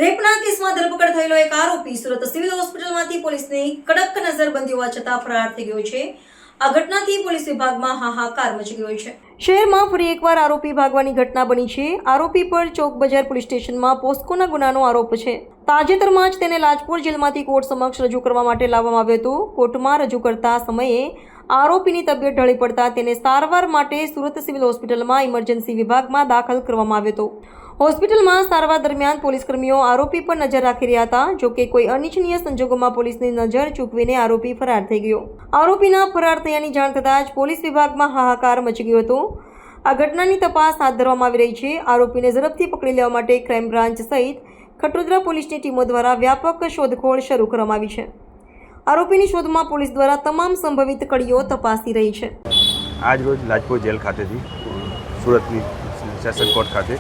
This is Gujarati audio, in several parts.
રેપના કેસમાં ધરપકડ થયેલો એક આરોપી સુરત સિવિલ હોસ્પિટલમાંથી પોલીસની કડક નજરબંધી હોવા છતાં ફરાર થઈ ગયો છે. આ ઘટનાથી પોલીસ વિભાગમાં હાહાકાર મચી ગયો છે. શહેરમાં ફરી એકવાર આરોપી ભાગવાની ઘટના બની છે. આરોપી પર ચોક બજાર પોલીસ સ્ટેશનમાં પોસ્કોના ગુનાનો આરોપ છે. તાજેતરમાં જ તેને લાજપોર જેલમાંથી કોર્ટ સમક્ષ રજૂ કરવા માટે લાવવામાં આવ્યો હતો. કોર્ટમાં રજૂ કરતા સમયે આરોપીની તબિયત ઢળી પડતા તેને સારવાર માટે સુરત સિવિલ હોસ્પિટલમાં ઇમરજન્સી વિભાગમાં દાખલ કરવામાં આવ્યો હતો. હોસ્પિટલમાં સારવાર દરમિયાન પોલીસકર્મીઓ આરોપી પર નજર રાખી રહ્યા હતા. જો કે કોઈ અનિચ્છનીય સંજોગોમાં પોલીસની નજર ચૂકવીને આરોપી ફરાર થઈ ગયો. આરોપીના ફરાર થયાની જાણ થતાં જ પોલીસ વિભાગમાં હાહાકાર મચી ગયો હતો. આ ઘટનાની તપાસ હાથ ધરવામાં આવી રહી છે. આરોપીને ઝડપથી પકડી લેવા માટે ક્રાઇમ બ્રાન્ચ સહિત ખટોદરા પોલીસની ટીમો દ્વારા વ્યાપક શોધખોળ શરૂ કરવામાં આવી છે. આરોપીની શોધમાં પોલીસ દ્વારા તમામ સંભવિત કડીઓ તપાસી રહી છે. આજ રોજ લાજપોર જેલ ખાતેથી સુરતની સેશન કોર્ટ ખાતે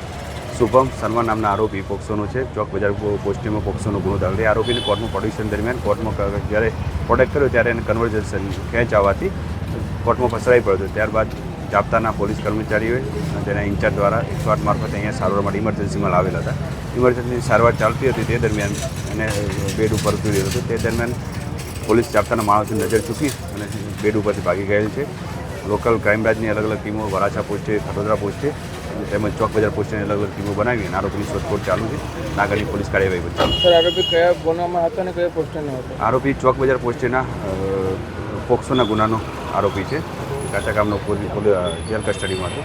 શુભમ શર્મા નામના આરોપી પોક્સોનો છે. ચોક બજાર પોસ્ટીમાં પોક્સોનો ગુનો દાખલ. આરોપીને કોર્ટમાં પ્રોડક્શન દરમિયાન કોર્ટમાં જ્યારે પ્રોડક્ટ કર્યો ત્યારે એને કન્વર્ઝેશન ખેંચ આવવાથી કોર્ટમાં ફસરાઈ પડ્યો હતો. ત્યારબાદ જાપ્તાના પોલીસ કર્મચારીઓએ તેના ઇન્ચાર્જ દ્વારા 108 મારફતે અહીંયા સારવાર માટે ઇમરજન્સીમાં લાવેલા હતા. ઇમરજન્સી સારવાર ચાલતી હતી તે દરમિયાન એને બેડ ઉપર ઉતરી રહ્યો હતો. તે દરમિયાન પોલીસ જાપ્તાના માણસોની નજર ચૂકી અને બેડ ઉપરથી ભાગી ગયેલ છે. લોકલ ક્રાઇમ બ્રાન્ચની અલગ અલગ ટીમો વરાછા પોસ્ટે, ખટોદરા પોસ્ટે તેમજ ચોક બજાર પોસ્ટેની અલગ અલગ ટીમો બનાવી અને આરોપીની શોધખોળ ચાલુ છે. આગળની પોલીસ કાર્યવાહી ચાલુ. સર, આરોપી કયા ગુનામાં હતા અને કયા પોસ્ટનો હતો? આરોપી ચોક બજાર પોસ્ટેના પોક્સોના ગુનાનો આરોપી છે. કાચા કામનો જેલ કસ્ટડીમાં હતો.